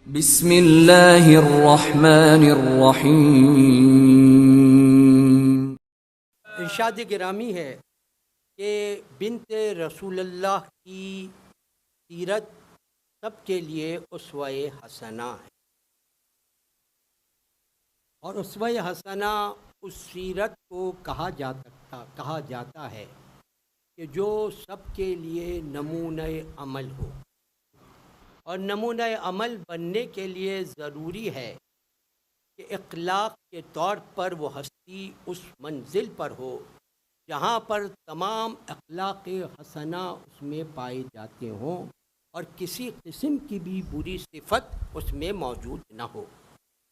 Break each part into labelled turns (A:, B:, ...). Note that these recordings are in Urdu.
A: بسم اللہ الرحمن الرحیم۔
B: ارشاد گرامی ہے کہ بنت رسول اللہ کی سیرت سب کے لیے اسوہ حسنہ ہے، اور اسوہ حسنہ اس سیرت کو کہا جاتا ہے کہ جو سب کے لیے نمونہ عمل ہو، اور نمونہ عمل بننے کے لیے ضروری ہے کہ اخلاق کے طور پر وہ ہستی اس منزل پر ہو جہاں پر تمام اخلاق حسنہ اس میں پائے جاتے ہوں اور کسی قسم کی بھی بری صفت اس میں موجود نہ ہو۔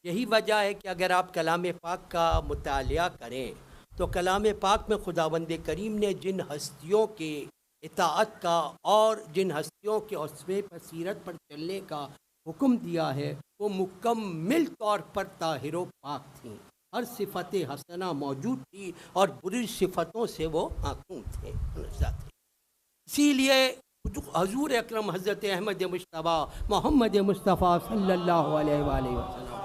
B: یہی وجہ ہے کہ اگر آپ کلام پاک کا مطالعہ کریں تو کلام پاک میں خداوند کریم نے جن ہستیوں کے اطاعت کا اور جن ہستیوں کے اسوے پر سیرت پر چلنے کا حکم دیا ہے وہ مکمل طور پر طاہر و پاک تھیں، ہر صفت حسنہ موجود تھی اور بری صفتوں سے وہ معصوم تھے۔ اسی لیے حضور اکرم حضرت احمد مجتبیٰ محمد مصطفیٰ صلی اللہ علیہ وآلہ وسلم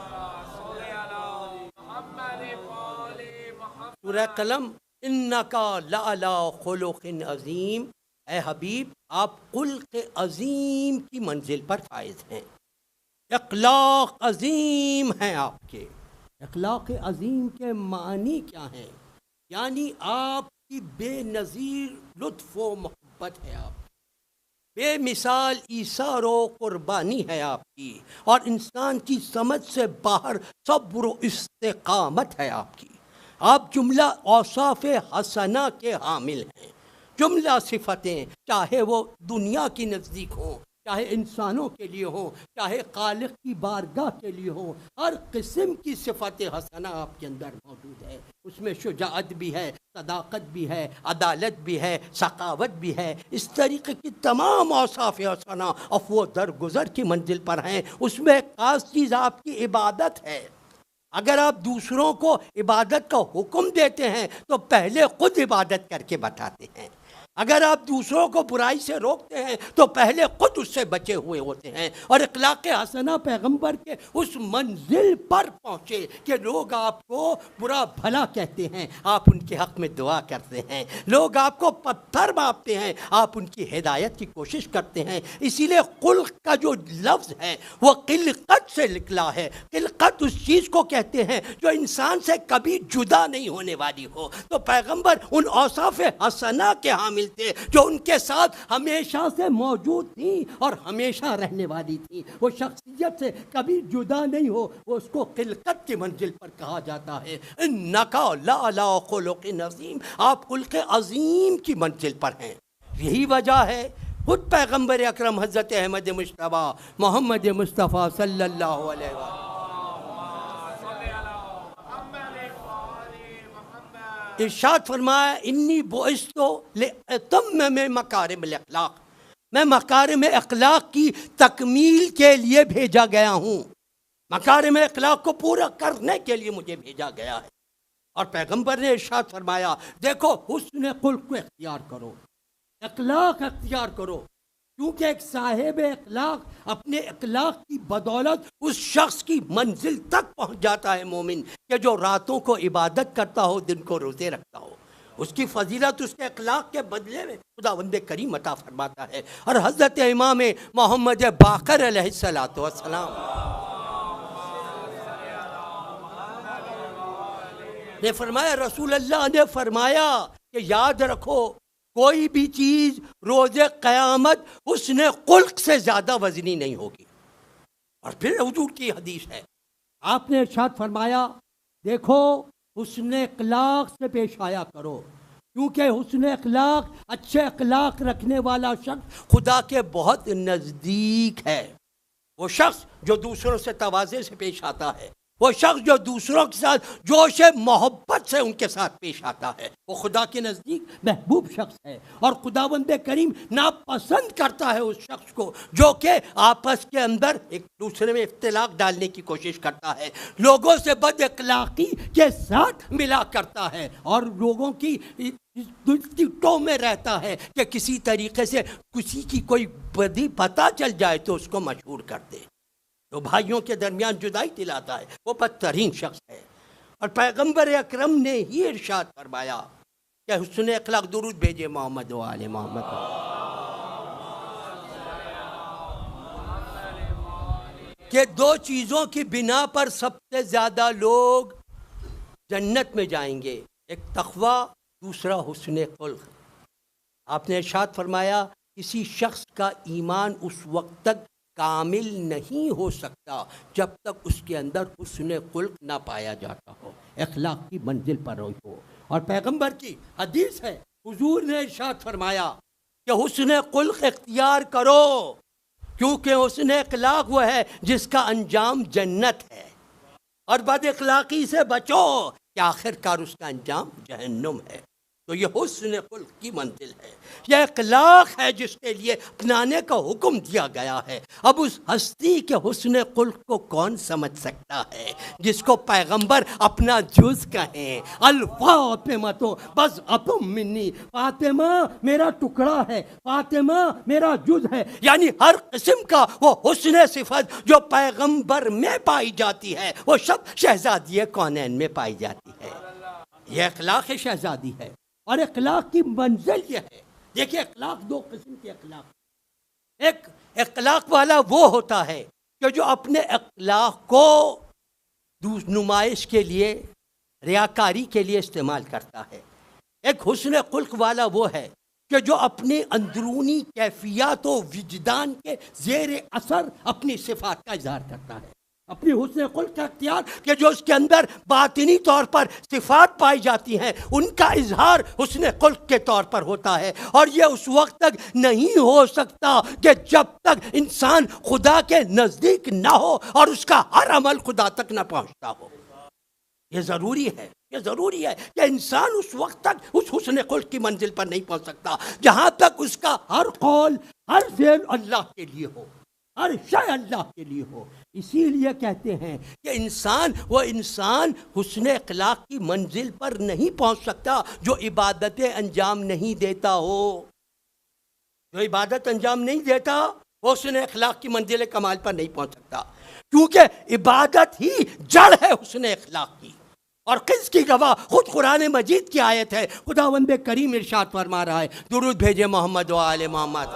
B: سورہ قلم انکا لعلی خلق عظیم، اے حبیب آپ خلق عظیم کی منزل پر فائز ہیں، اخلاق عظیم ہیں آپ کے۔ اخلاق عظیم کے معنی کیا ہیں؟ یعنی آپ کی بے نظیر لطف و محبت ہے، آپ بے مثال ایثار و قربانی ہے آپ کی، اور انسان کی سمجھ سے باہر صبر و استقامت ہے آپ کی۔ آپ جملہ اوصاف حسنہ کے حامل ہیں، جملہ صفتیں، چاہے وہ دنیا کی نزدیک ہوں، چاہے انسانوں کے لیے ہوں، چاہے خالق کی بارگاہ کے لیے ہوں، ہر قسم کی صفت حسنہ آپ کے اندر موجود ہے۔ اس میں شجاعت بھی ہے، صداقت بھی ہے، عدالت بھی ہے، سخاوت بھی ہے، اس طریقے کی تمام اوصاف حسنہ عفو و درگزر کی منزل پر ہیں۔ اس میں ایک خاص چیز آپ کی عبادت ہے۔ اگر آپ دوسروں کو عبادت کا حکم دیتے ہیں تو پہلے خود عبادت کر کے بتاتے ہیں، اگر آپ دوسروں کو برائی سے روکتے ہیں تو پہلے خود اس سے بچے ہوئے ہوتے ہیں۔ اور اخلاق حسنہ پیغمبر کے اس منزل پر پہنچے کہ لوگ آپ کو برا بھلا کہتے ہیں، آپ ان کے حق میں دعا کرتے ہیں، لوگ آپ کو پتھر مارتے ہیں، آپ ان کی ہدایت کی کوشش کرتے ہیں۔ اسی لیے خلق کا جو لفظ ہے وہ خلقت سے نکلا ہے۔ خلقت اس چیز کو کہتے ہیں جو انسان سے کبھی جدا نہیں ہونے والی ہو۔ تو پیغمبر ان اوصاف حسنہ کے حامل تھے جو ان کے ساتھ ہمیشہ سے موجود تھیں اور ہمیشہ رہنے والی تھیں۔ وہ شخصیت سے کبھی جدا نہیں ہو، وہ اس کو خلقت کی منزل پر کہا جاتا ہے۔ انکا لعلی خلق عظیم، آپ خلق عظیم کی منزل پر ہیں۔ یہی وجہ ہے خود پیغمبر اکرم حضرت احمد مجتبیٰ محمد مصطفیٰ صلی اللہ علیہ وسلم ارشاد فرمایا انی بعثت لأتمم مکارم الاخلاق، میں مکارم اخلاق کی تکمیل کے لیے بھیجا گیا ہوں، مکارم اخلاق کو پورا کرنے کے لیے مجھے بھیجا گیا ہے۔ اور پیغمبر نے ارشاد فرمایا دیکھو حسن خلق کو اختیار کرو، اخلاق اختیار کرو، کیونکہ ایک صاحب اخلاق اپنے اخلاق کی بدولت اس شخص کی منزل تک پہنچ جاتا ہے مومن کہ جو راتوں کو عبادت کرتا ہو، دن کو روزے رکھتا ہو۔ اس کی فضیلت اس کے اخلاق کے بدلے میں خداوند کریم عطا فرماتا ہے۔ اور حضرت امام محمد باقر علیہ السلام نے فرمایا، رسول اللہ نے فرمایا کہ یاد رکھو کوئی بھی چیز روز قیامت حسن خلق سے زیادہ وزنی نہیں ہوگی۔ اور پھر حضور کی حدیث ہے، آپ نے ارشاد فرمایا دیکھو حسن اخلاق سے پیش آیا کرو، کیونکہ حسن اخلاق، اچھے اخلاق رکھنے والا شخص خدا کے بہت نزدیک ہے۔ وہ شخص جو دوسروں سے تواضع سے پیش آتا ہے، وہ شخص جو دوسروں کے ساتھ جوش محبت سے ان کے ساتھ پیش آتا ہے، وہ خدا کے نزدیک محبوب شخص ہے۔ اور خداوند کریم ناپسند کرتا ہے اس شخص کو جو کہ آپس کے اندر ایک دوسرے میں اختلاف ڈالنے کی کوشش کرتا ہے، لوگوں سے بد اخلاقی کے ساتھ ملا کرتا ہے، اور لوگوں کی ٹو میں رہتا ہے کہ کسی طریقے سے کسی کی کوئی بدی پتہ چل جائے تو اس کو مشہور کر دے۔ جو بھائیوں کے درمیان جدائی دلاتا ہے وہ بدترین شخص ہے۔ اور پیغمبر اکرم نے ہی ارشاد فرمایا کہ حسن اخلاق، درود بھیجے محمد و آل محمد، کہ دو چیزوں کی بنا پر سب سے زیادہ لوگ جنت میں جائیں گے، ایک تقوی، دوسرا حسن خلق۔ آپ نے ارشاد فرمایا کسی شخص کا ایمان اس وقت تک کامل نہیں ہو سکتا جب تک اس کے اندر حسن خلق نہ پایا جاتا ہو، اخلاق کی منزل پر ہو۔ اور پیغمبر کی حدیث ہے، حضور نے ارشاد فرمایا کہ حسن خلق اختیار کرو، کیونکہ حسن اخلاق وہ ہے جس کا انجام جنت ہے، اور بد اخلاقی سے بچو کہ آخر کار اس کا انجام جہنم ہے۔ تو یہ حسن خلق کی منزل ہے، یہ اخلاق ہے جس کے لیے اپنانے کا حکم دیا گیا ہے۔ اب اس ہستی کے حسن خلق کو کون سمجھ سکتا ہے جس کو پیغمبر اپنا جز کہیں، الفاطمہ تو بس اتم منی، فاطمہ میرا ٹکڑا ہے، فاطمہ میرا جز ہے، یعنی ہر قسم کا وہ حسن صفت جو پیغمبر میں پائی جاتی ہے وہ سب شہزادی کونین میں پائی جاتی ہے۔ یہ اخلاق شہزادی ہے، اور اخلاق کی منزل یہ ہے۔ دیکھیں اخلاق دو قسم کے اخلاق، ایک اخلاق والا وہ ہوتا ہے کہ جو اپنے اخلاق کو نمائش کے لیے، ریاکاری کے لیے استعمال کرتا ہے۔ ایک حسن خلق والا وہ ہے کہ جو اپنی اندرونی کیفیات و وجدان کے زیر اثر اپنی صفات کا اظہار کرتا ہے، اپنی حسن خلق کا اختیار کہ جو اس کے اندر باطنی طور پر صفات پائی جاتی ہیں ان کا اظہار حسن خلق کے طور پر ہوتا ہے، اور یہ اس وقت تک نہیں ہو سکتا کہ جب تک انسان خدا کے نزدیک نہ ہو اور اس کا ہر عمل خدا تک نہ پہنچتا ہو۔ یہ ضروری ہے، یہ ضروری ہے کہ انسان اس وقت تک اس حسن خلق کی منزل پر نہیں پہنچ سکتا جہاں تک اس کا ہر قول، ہر فعل اللہ کے لیے ہو، ہر شے اللہ کے لیے ہو۔ اسی لیے کہتے ہیں کہ وہ انسان حسن اخلاق کی منزل پر نہیں پہنچ سکتا جو عبادتیں انجام نہیں دیتا ہو۔ جو عبادت انجام نہیں دیتا وہ حسن اخلاق کی منزل کمال پر نہیں پہنچ سکتا، کیونکہ عبادت ہی جڑ ہے حسن اخلاق کی۔ اور کس کی گواہ خود قرآن مجید کی آیت ہے، خداوند کریم ارشاد فرما رہا ہے، درود بھیجے محمد و آل محمد۔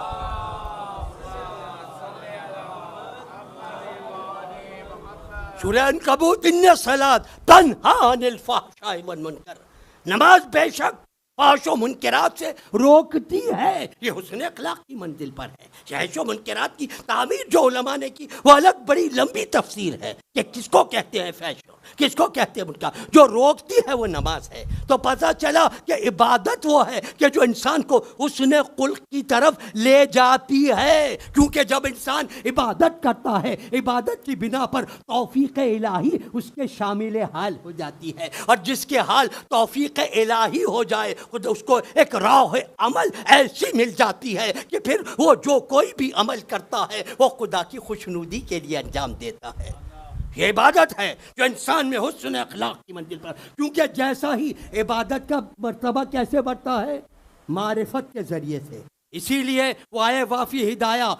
B: سورہ عنکبوت، ان الصلاۃ تنہی عن الفحشاء والمنکر، نماز بے شک فحش و منکرات سے روکتی ہے۔ یہ حسن اخلاق کی منزل پر ہے۔ فحش و منکرات کی تعمیر جو علماء نے کی وہ الگ بڑی لمبی تفسیر ہے کہ کس کو کہتے ہیں فحش، کس کو کہتے ہیں منکر۔ جو روکتی ہے وہ نماز ہے۔ تو پتہ چلا کہ عبادت وہ ہے کہ جو انسان کو حسن خلق کی طرف لے جاتی ہے، کیونکہ جب انسان عبادت کرتا ہے عبادت کی بنا پر توفیق الہی اس کے شامل حال ہو جاتی ہے، اور جس کے حال توفیق الہی ہو جائے خود اس کو ایک راہ عمل ایسی مل جاتی ہے کہ پھر وہ جو کوئی بھی عمل کرتا ہے وہ خدا کی خوشنودی کے لیے انجام دیتا ہے۔ یہ عبادت ہے جو انسان میں حسن اخلاق کی منزل پر، کیونکہ جیسا ہی عبادت کا مرتبہ کیسے بڑھتا ہے، معرفت کے ذریعے سے۔ اسی لیے وہ آئے وافی ہدایہ